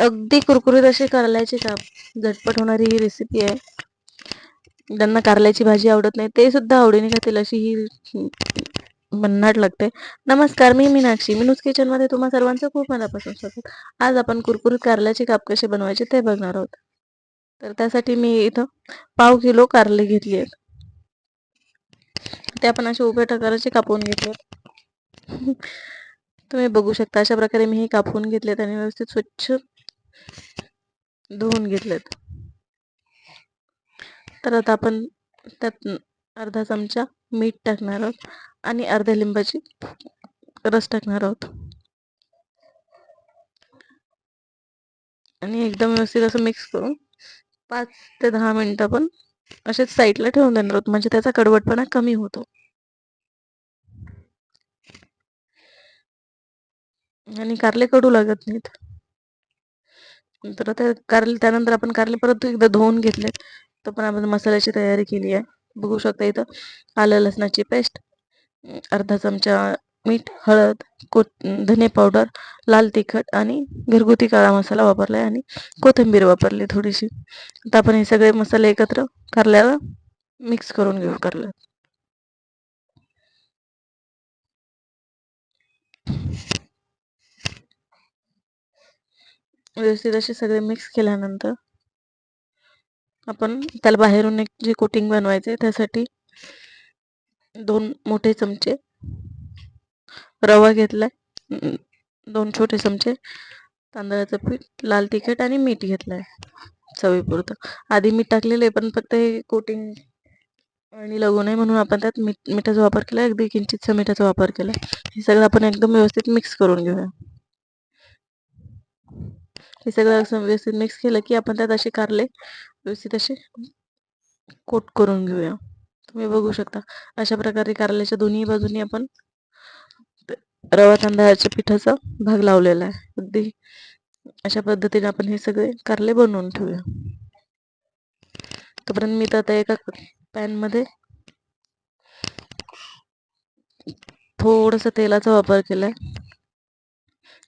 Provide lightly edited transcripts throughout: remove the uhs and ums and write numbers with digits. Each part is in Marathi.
अगदी कुरकुरीत असे कारल्याचे काप झटपट होणारी ही रेसिपी आहे. ज्यांना कारल्याची भाजी आवडत नाही ते सुद्धा आवडीने खातील अशी ही भन्नाट लागते. नमस्कार, मी मीनाक्षी मीनूज किचन मध्ये तुम्हा सर्वांचं खूप मनापासून स्वागत. आज आपण कुरकुरीत कारल्याचे काप कसे बनवायचे ते बघणार आहोत. तर त्यासाठी मी इथं पाव किलो कारले घेतली आहेत. ते आपण असे उभ्या आकाराचे कापून घेतलेत. तुम्ही बघू शकता अशा प्रकारे मी हे कापून घेतलेत आणि व्यवस्थित स्वच्छ धुवून घेतलेत. तर आता आपण त्यात अर्धा चमचा मीठ टाकणार आहोत आणि अर्ध्या लिंबाची रस टाकणार आहोत आणि एकदम व्यवस्थित असं मिक्स करून 5 ते 10 मिनिटं आपण असेच साईडला ठेवून देणार आहोत, म्हणजे त्याचा कडवटपणा कमी होतो आणि कारले कडू लागत नाहीत. तर त्यानंतर आपण कारले परत एकदा धुवून घेतले. तर पण आपण मसाल्याची तयारी केली आहे. बघू शकता इथं आलं लसणाची पेस्ट, अर्धा चमचा मीठ, हळद, धने पावडर, लाल तिखट आणि घरगुती काळा मसाला वापरला आहे आणि कोथिंबीर वापरली थोडीशी. आता आपण हे सगळे मसाले एकत्र कारल्याला मिक्स करून घेऊ. कारल्यात व्यवस्थित असे सगळे मिक्स केल्यानंतर आपण त्याला बाहेरून एक जे कोटिंग बनवायचे त्यासाठी 2 मोठे चमचे रवा घेतलाय, 2 छोटे चमचे तांदळाचं पीठ, लाल तिखट आणि मीठ घेतलंय चवीपुरतं. आधी मीठ टाकलेलं आहे पण फक्त हे कोटिंग आणि लागू नये म्हणून आपण त्यात मिठाचा वापर केला. अगदी किंचितसा मिठाचा वापर केला. हे सगळं आपण एकदम व्यवस्थित मिक्स करून घेऊया. हे सगळं असं व्यवस्थित मिक्स केलं की आपण त्यात असे कारले व्यवस्थित असे कोट करून घेऊया. तुम्ही बघू शकता अशा प्रकारे कारल्याच्या दोन्ही बाजूनी आपण रवा तांदळाच्या पिठाचा भाग लावलेला आहे. अगदी अशा पद्धतीने आपण हे सगळे कारले बनवून ठेवूया. तोपर्यंत मी तर आता एका पॅन मध्ये थोडस तेलाचा वापर केलाय.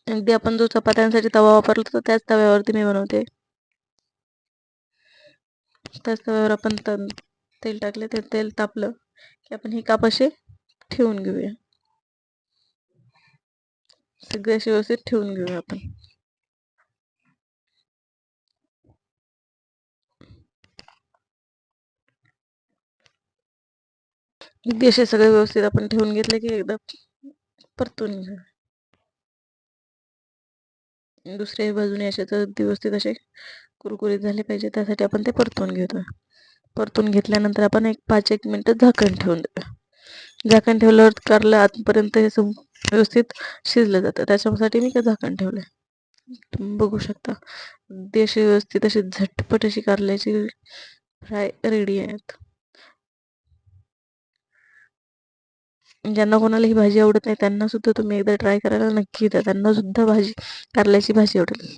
अगदी आपण जो चपात्यांसाठी तवा वापरला होता त्याच तव्यावरती मी बनवते. त्याच तव्यावर आपण तेल टाकले, ते तेल तापलं की आपण हे काप असे ठेवून घेऊया. सगळे असे व्यवस्थित ठेवून घेऊया आपण. अगदी असे सगळे व्यवस्थित आपण ठेवून घेतले की एकदा परतून घेऊ. दुसऱ्या बाजूने असे तर व्यवस्थित असे कुरकुरीत झाले पाहिजे, त्यासाठी आपण ते परतून घेतोय. परतून घेतल्यानंतर आपण एक 5-1 मिनिट झाकण ठेवून देऊया. झाकण ठेवल्यावर कारलं आतपर्यंत हे व्यवस्थित शिजलं जातं, त्याच्यासाठी मी झाकण ठेवलंय. तुम्ही बघू शकता अगदी अशी व्यवस्थित अशी झटपट अशी कारल्याची फ्राय रेडी आहेत. ज्यांना कोणाला ही भाजी आवडत नाही त्यांना सुद्धा तुम्ही एकदा ट्राय करायला नक्की द्या. त्यांना सुद्धा कारल्याची भाजी आवडेल.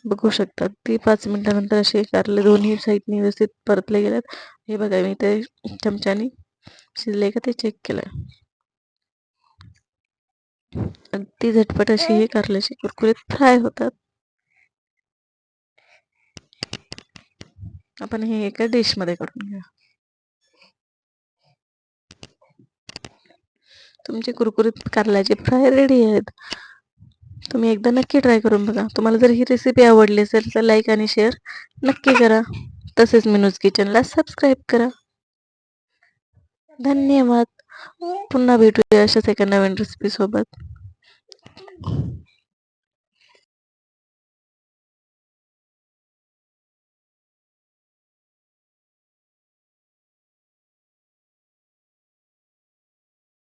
बघू शकता ती 5 मिनिटानंतर असे कारले दोन्ही साईडनी व्यवस्थित परतले गेलेत. हे बघा मी ते चमच्याने शिजले का ते चेक केलंय. अगदी झटपट अशी हे कारल्याची कुरकुरीत फ्राय होतात. आपण हे एका डिश मध्ये काढून घेऊ. तुमचे कुरकुरीत कारल्याचे फ्राय रेडी आहेत. तुम्ही एकदा नक्की ट्राय करून बघा. तुम्हाला जर ही रेसिपी आवडली असेल तर लाईक आणि शेअर नक्की करा. तसेच मीनूज किचनला सबस्क्राईब करा. धन्यवाद. पुन्हा भेटूया अशाच एका नवीन रेसिपी सोबत.